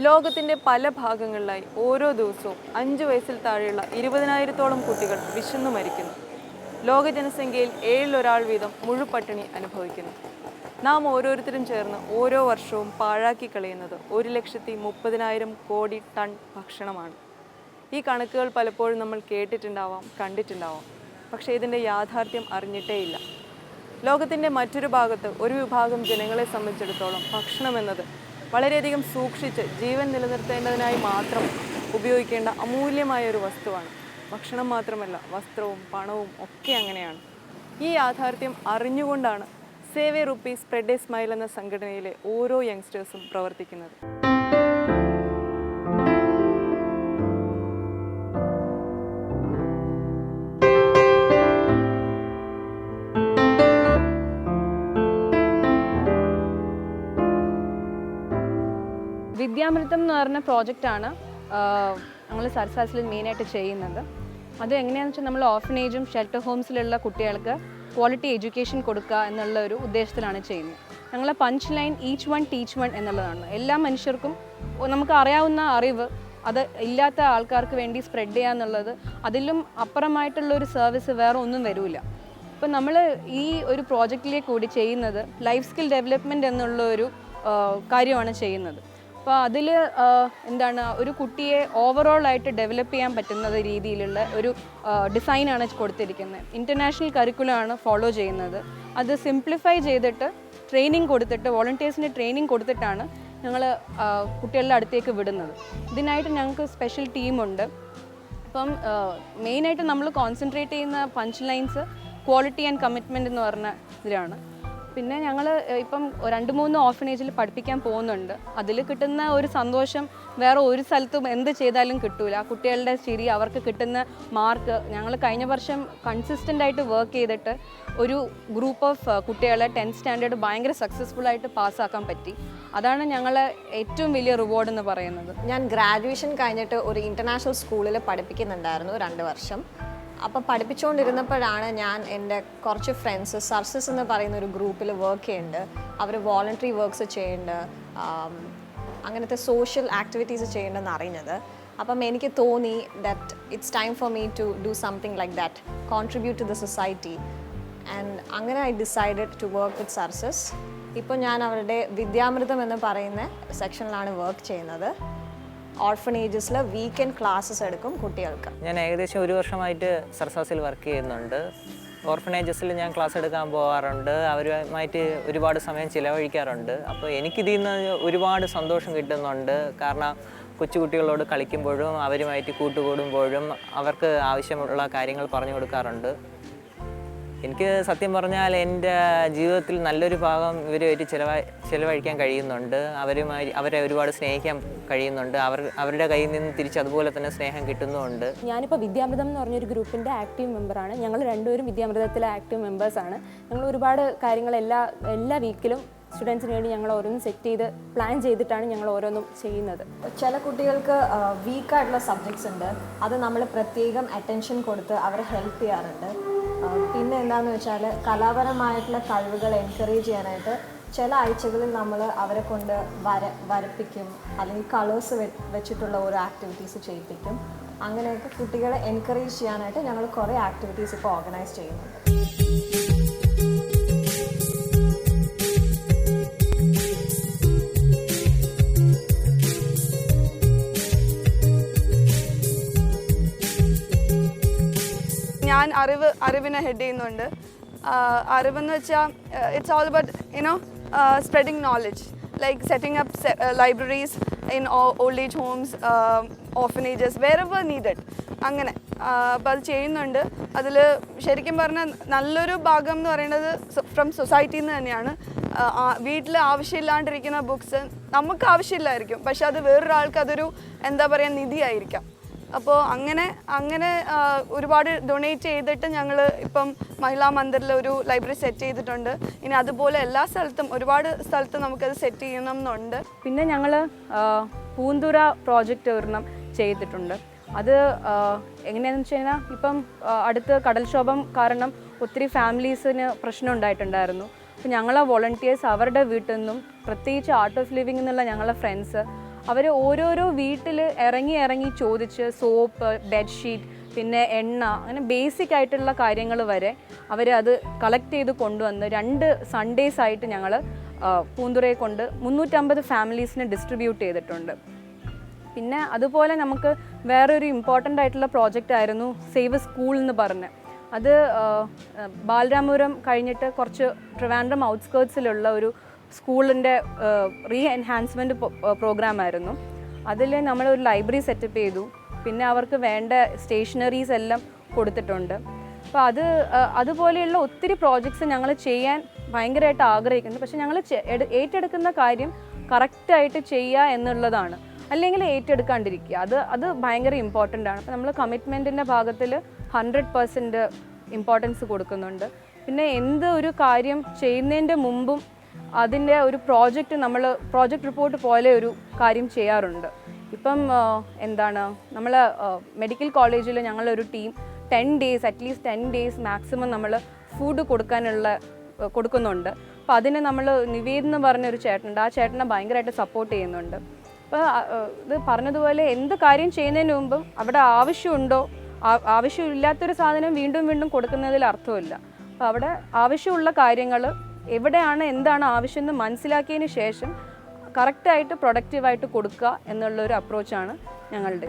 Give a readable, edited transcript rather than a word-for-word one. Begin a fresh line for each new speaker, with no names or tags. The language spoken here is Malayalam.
ലോകത്തിൻ്റെ പല ഭാഗങ്ങളിലായി ഓരോ ദിവസവും 5 വയസ്സിൽ താഴെയുള്ള 20,000-ഓളം കുട്ടികൾ വിശന്നു മരിക്കുന്നു. ലോക ജനസംഖ്യയിൽ 1 വീതം മുഴുപട്ടിണി അനുഭവിക്കുന്നു. നാം ഓരോരുത്തരും ചേർന്ന് ഓരോ വർഷവും പാഴാക്കി കളയുന്നത് 1,30,000 കോടി ടൺ ഭക്ഷണമാണ്. ഈ കണക്കുകൾ പലപ്പോഴും നമ്മൾ കേട്ടിട്ടുണ്ടാവാം, കണ്ടിട്ടുണ്ടാവാം. പക്ഷേ ഇതിൻ്റെ യാഥാർത്ഥ്യം അറിഞ്ഞിട്ടേയില്ല. ലോകത്തിൻ്റെ മറ്റൊരു ഭാഗത്ത് ഒരു വിഭാഗം ജനങ്ങളെ സംബന്ധിച്ചിടത്തോളം ഭക്ഷണമെന്നത് വളരെയധികം സൂക്ഷിച്ച് ജീവൻ നിലനിർത്തേണ്ടതിനായി മാത്രം ഉപയോഗിക്കേണ്ട അമൂല്യമായ ഒരു വസ്തുവാണ്. ഭക്ഷണം മാത്രമല്ല, വസ്ത്രവും പണവും ഒക്കെ അങ്ങനെയാണ്. ഈ യാഥാർത്ഥ്യം അറിഞ്ഞുകൊണ്ടാണ് save a rupee spread a smile എന്ന സംഘടനയിലെ ഓരോ യങ്സ്റ്റേഴ്സും പ്രവർത്തിക്കുന്നത്.
വിദ്യാമൃതം എന്ന് പറഞ്ഞ പ്രോജക്റ്റാണ് ഞങ്ങൾ സർസാസിൽ മെയിനായിട്ട് ചെയ്യുന്നത്. അത് എങ്ങനെയാണെന്ന് വെച്ചാൽ നമ്മൾ ഓർഫനേജും ഷെൽട്ടർ ഹോംസിലുള്ള കുട്ടികൾക്ക് ക്വാളിറ്റി എഡ്യൂക്കേഷൻ കൊടുക്കുക എന്നുള്ള ഒരു ഉദ്ദേശത്തിലാണ് ചെയ്യുന്നത്. ഞങ്ങളെ punch line each one teach one എന്നുള്ളതാണ്. എല്ലാ മനുഷ്യർക്കും നമുക്ക് അറിയാവുന്ന അറിവ് അത് ഇല്ലാത്ത ആൾക്കാർക്ക് വേണ്ടി സ്പ്രെഡ് ചെയ്യുക എന്നുള്ളത്, അതിലും അപ്പുറമായിട്ടുള്ളൊരു സർവീസ് വേറെ ഒന്നും വരില്ല. ഇപ്പം നമ്മൾ ഈ ഒരു പ്രോജക്റ്റിലേക്ക് കൂടി ചെയ്യുന്നത് ലൈഫ് സ്കിൽ ഡെവലപ്മെൻറ്റ് എന്നുള്ള ഒരു കാര്യമാണ് ചെയ്യുന്നത്. അപ്പോൾ അതിൽ എന്താണ്, ഒരു കുട്ടിയെ ഓവറോളായിട്ട് ഡെവലപ്പ് ചെയ്യാൻ പറ്റുന്ന രീതിയിലുള്ള ഒരു ഡിസൈനാണ് കൊടുത്തിരിക്കുന്നത്. ഇൻ്റർനാഷണൽ കരിക്കുലമാണ് ഫോളോ ചെയ്യുന്നത്. അത് സിംപ്ലിഫൈ ചെയ്തിട്ട് ട്രെയിനിങ് കൊടുത്തിട്ട്, വോളണ്ടിയേഴ്സിന് ട്രെയിനിങ് കൊടുത്തിട്ടാണ് ഞങ്ങൾ കുട്ടികളുടെ അടുത്തേക്ക് വിടുന്നത്. ഇതിനായിട്ട് ഞങ്ങൾക്ക് സ്പെഷ്യൽ ടീമുണ്ട്. ഇപ്പം മെയിനായിട്ട് നമ്മൾ കോൺസെൻട്രേറ്റ് ചെയ്യുന്ന punch lines quality and commitment എന്ന് പറഞ്ഞ ഇതിലാണ്. പിന്നെ ഞങ്ങൾ ഇപ്പം 2-3 ഓർഫനേജിൽ പഠിപ്പിക്കാൻ പോകുന്നുണ്ട്. അതിൽ കിട്ടുന്ന ഒരു സന്തോഷം വേറെ ഒരു സ്ഥലത്തും എന്ത് ചെയ്താലും കിട്ടൂല. കുട്ടികളുടെ ശരി, അവർക്ക് കിട്ടുന്ന മാർക്ക്, ഞങ്ങൾ കഴിഞ്ഞ വർഷം കൺസിസ്റ്റൻ്റ് ആയിട്ട് വർക്ക് ചെയ്തിട്ട് ഒരു ഗ്രൂപ്പ് ഓഫ് കുട്ടികളെ 10th സ്റ്റാൻഡേർഡ് ഭയങ്കര സക്സസ്ഫുൾ ആയിട്ട് പാസ്സാക്കാൻ പറ്റി. അതാണ് ഞങ്ങളെ ഏറ്റവും വലിയ റിവാർഡ് എന്ന് പറയുന്നത്.
ഞാൻ ഗ്രാജുവേഷൻ കഴിഞ്ഞിട്ട് ഒരു ഇൻ്റർനാഷണൽ സ്കൂളിൽ പഠിപ്പിക്കുന്നുണ്ടായിരുന്നു 2 വർഷം. അപ്പോൾ പഠിപ്പിച്ചുകൊണ്ടിരുന്നപ്പോഴാണ് ഞാൻ എൻ്റെ കുറച്ച് ഫ്രണ്ട്സ് സർസസ് എന്ന് പറയുന്ന ഒരു ഗ്രൂപ്പിൽ വർക്ക് ചെയ്യുന്നുണ്ട്. അവർ വോളണ്ടറി വർക്ക്സ് ചെയ്യുന്നുണ്ട്, അങ്ങനത്തെ സോഷ്യൽ ആക്ടിവിറ്റീസ് ചെയ്യുന്നുണ്ടെന്ന് അറിഞ്ഞത്. അപ്പം എനിക്ക് തോന്നി that it's time for me to do something like that, contribute to the society. And അങ്ങനെ I decided to work with സർസസ്. ഇപ്പോൾ ഞാൻ അവരുടെ വിദ്യാമൃതം എന്ന് പറയുന്ന സെക്ഷനിലാണ് വർക്ക് ചെയ്യുന്നത്. ഓർഫനേജസിൽ വീക്കെൻഡ് ക്ലാസ്സസ് എടുക്കും കുട്ടികൾക്ക്.
ഞാൻ ഏകദേശം 1 വർഷമായിട്ട് സർസാസിൽ വർക്ക് ചെയ്യുന്നുണ്ട്. ഓർഫനേജസിൽ ഞാൻ ക്ലാസ് എടുക്കാൻ പോകാറുണ്ട്, അവരുമായിട്ട് ഒരുപാട് സമയം ചിലവഴിക്കാറുണ്ട്. അപ്പോൾ എനിക്കിതിൽ നിന്ന് ഒരുപാട് സന്തോഷം കിട്ടുന്നുണ്ട്. കാരണം കൊച്ചുകുട്ടികളോട് കളിക്കുമ്പോഴും അവരുമായിട്ട് കൂട്ടുകൂടുമ്പോഴും അവർക്ക് ആവശ്യമുള്ള കാര്യങ്ങൾ പറഞ്ഞു കൊടുക്കാറുണ്ട്. എനിക്ക് സത്യം പറഞ്ഞാൽ എൻ്റെ ജീവിതത്തിൽ നല്ലൊരു ഭാഗം ഇവരുമായിട്ട് ചിലവഴിക്കാൻ കഴിയുന്നുണ്ട്. അവരെ ഒരുപാട് സ്നേഹിക്കാൻ കഴിയുന്നുണ്ട്. അവരുടെ കയ്യിൽ നിന്ന് തിരിച്ച് അതുപോലെ തന്നെ സ്നേഹം കിട്ടുന്നുമുണ്ട്.
ഞാനിപ്പോൾ വിദ്യാമൃതം എന്ന് പറഞ്ഞൊരു ഗ്രൂപ്പിൻ്റെ ആക്റ്റീവ് മെമ്പറാണ്. ഞങ്ങൾ രണ്ടുപേരും വിദ്യാമൃതത്തിലെ ആക്റ്റീവ് മെമ്പേഴ്സാണ്. ഞങ്ങൾ ഒരുപാട് കാര്യങ്ങൾ എല്ലാ വീക്കിലും സ്റ്റുഡൻസിന് വേണ്ടി ഞങ്ങൾ ഓരോന്നും സെറ്റ് ചെയ്ത് പ്ലാൻ ചെയ്തിട്ടാണ് ഞങ്ങൾ ഓരോന്നും ചെയ്യുന്നത്.
ചില കുട്ടികൾക്ക് വീക്കായിട്ടുള്ള സബ്ജക്ട്സ് ഉണ്ട്, അത് നമ്മൾ പ്രത്യേകം അറ്റൻഷൻ കൊടുത്ത് അവരെ ഹെൽപ്പ് ചെയ്യാറുണ്ട്. പിന്നെ എന്താണെന്ന് വെച്ചാൽ കലാപരമായിട്ടുള്ള കഴിവുകൾ എൻകറേജ് ചെയ്യാനായിട്ട് ചില ആഴ്ചകളിൽ നമ്മൾ അവരെ കൊണ്ട് വരപ്പിക്കും, അല്ലെങ്കിൽ കളേഴ്സ് വെച്ചിട്ടുള്ള ഓരോ ആക്ടിവിറ്റീസ് ചെയ്യിപ്പിക്കും. അങ്ങനെയൊക്കെ കുട്ടികളെ എൻകറേജ് ചെയ്യാനായിട്ട് ഞങ്ങൾ കുറേ ആക്ടിവിറ്റീസ് ഇപ്പോൾ ഓർഗനൈസ് ചെയ്യുന്നുണ്ട്.
ഞാൻ അറിവിനെ ഹെഡ് ചെയ്യുന്നുണ്ട്. അറിവെന്ന് വെച്ചാൽ it's all about spreading knowledge, like setting up libraries in old age homes, orphanages, wherever needed. അങ്ങനെ അപ്പോൾ അത് ചെയ്യുന്നുണ്ട്. അതിൽ ശരിക്കും പറഞ്ഞാൽ നല്ലൊരു ഭാഗം എന്ന് പറയുന്നത് ഫ്രം സൊസൈറ്റിയിൽ നിന്ന് തന്നെയാണ്. വീട്ടിൽ ആവശ്യമില്ലാണ്ടിരിക്കുന്ന ബുക്സ് നമുക്ക് ആവശ്യമില്ലായിരിക്കും, പക്ഷെ അത് വേറൊരാൾക്ക് അതൊരു എന്താ പറയുക നിധിയായിരിക്കാം. അപ്പോൾ അങ്ങനെ ഒരുപാട് ഡൊണേറ്റ് ചെയ്തിട്ട് ഞങ്ങൾ ഇപ്പം മഹിളാ മന്ദിറിൽ ഒരു ലൈബ്രറി സെറ്റ് ചെയ്തിട്ടുണ്ട്. ഇനി അതുപോലെ എല്ലാ സ്ഥലത്തും ഒരുപാട് സ്ഥലത്ത് നമുക്കത് സെറ്റ് ചെയ്യണം എന്നുണ്ട്.
പിന്നെ ഞങ്ങൾ പൂന്തുറ പ്രോജക്റ്റ് ഒരെണ്ണം ചെയ്തിട്ടുണ്ട്. അത് എങ്ങനെയാണെന്ന് വെച്ച് കഴിഞ്ഞാൽ, ഇപ്പം അടുത്ത് കടൽക്ഷോഭം കാരണം ഒത്തിരി ഫാമിലീസിന് പ്രശ്നം ഉണ്ടായിട്ടുണ്ടായിരുന്നു. അപ്പോൾ ഞങ്ങളെ വോളണ്ടിയേഴ്സ് അവരുടെ വീട്ടിൽ നിന്നും, പ്രത്യേകിച്ച് ആർട്ട് ഓഫ് ലിവിംഗ് എന്നുള്ള ഞങ്ങളെ ഫ്രണ്ട്സ്, അവർ ഓരോരോ വീട്ടിൽ ഇറങ്ങി ചോദിച്ച് സോപ്പ്, ബെഡ്ഷീറ്റ്, പിന്നെ എണ്ണ, അങ്ങനെ ബേസിക് ആയിട്ടുള്ള കാര്യങ്ങൾ വരെ അവർ അത് കളക്ട് ചെയ്ത് കൊണ്ടുവന്ന് 2 സൺഡേസ് ആയിട്ട് ഞങ്ങൾ പൂന്തുറയെ കൊണ്ട് 350 ഫാമിലീസിന് ഡിസ്ട്രിബ്യൂട്ട് ചെയ്തിട്ടുണ്ട്. പിന്നെ അതുപോലെ നമുക്ക് വേറൊരു ഇമ്പോർട്ടൻ്റ് ആയിട്ടുള്ള പ്രോജക്റ്റ് ആയിരുന്നു സേവ് സ്കൂൾ എന്ന് പറഞ്ഞ്. അത് ബാലരാമപുരം കഴിഞ്ഞിട്ട് കുറച്ച് ട്രിവാൻഡ്രം ഔട്ട്സ്കേർട്സിലുള്ള ഒരു സ്കൂളിൻ്റെ റീ എൻഹാൻസ്മെൻറ്റ് പ്രോഗ്രാമായിരുന്നു. അതിൽ നമ്മളൊരു ലൈബ്രറി സെറ്റപ്പ് ചെയ്തു. പിന്നെ അവർക്ക് വേണ്ട സ്റ്റേഷനറീസ് എല്ലാം കൊടുത്തിട്ടുണ്ട്. അപ്പോൾ അതുപോലെയുള്ള ഒത്തിരി പ്രോജക്ട്സ് ഞങ്ങൾ ചെയ്യാൻ ഭയങ്കരമായിട്ട് ആഗ്രഹിക്കുന്നു. പക്ഷെ ഞങ്ങൾ ഏറ്റെടുക്കുന്ന കാര്യം കറക്റ്റായിട്ട് ചെയ്യുക എന്നുള്ളതാണ്, അല്ലെങ്കിൽ ഏറ്റെടുക്കാണ്ടിരിക്കുക. അത് ഭയങ്കര ഇമ്പോർട്ടൻ്റ് ആണ്. അപ്പോൾ നമ്മൾ കമ്മിറ്റ്മെൻറ്റിൻ്റെ ഭാഗത്തിൽ 100% ഇമ്പോർട്ടൻസ് കൊടുക്കുന്നുണ്ട്. പിന്നെ എന്ത് ഒരു കാര്യം ചെയ്യുന്നതിൻ്റെ മുമ്പും അതിൻ്റെ ഒരു പ്രോജക്റ്റ് റിപ്പോർട്ട് പോലെ ഒരു കാര്യം ചെയ്യാറുണ്ട്. ഇപ്പം നമ്മൾ മെഡിക്കൽ കോളേജിൽ ഞങ്ങളൊരു team 10 days, at least 10 days maximum നമ്മൾ ഫുഡ് കൊടുക്കുന്നുണ്ട്. അപ്പോൾ അതിന് നമ്മൾ നിവേദ് എന്ന് പറഞ്ഞൊരു ചേട്ടനുണ്ട്. ആ ചേട്ടനെ ഭയങ്കരമായിട്ട് സപ്പോർട്ട് ചെയ്യുന്നുണ്ട്. അപ്പോൾ ഇത് പറഞ്ഞതുപോലെ എന്ത് കാര്യം ചെയ്യുന്നതിന് മുമ്പും അവിടെ ആവശ്യമുണ്ടോ, ആവശ്യമില്ലാത്തൊരു സാധനം വീണ്ടും കൊടുക്കുന്നതിൽ അർത്ഥമില്ല. അപ്പോൾ അവിടെ ആവശ്യമുള്ള കാര്യങ്ങൾ എവിടെയാണ്, എന്താണ് ആവശ്യമെന്ന് മനസ്സിലാക്കിയതിന് ശേഷം കറക്റ്റായിട്ട് പ്രൊഡക്റ്റീവായിട്ട് കൊടുക്കുക എന്നുള്ളൊരു അപ്രോച്ചാണ് ഞങ്ങളുടെ.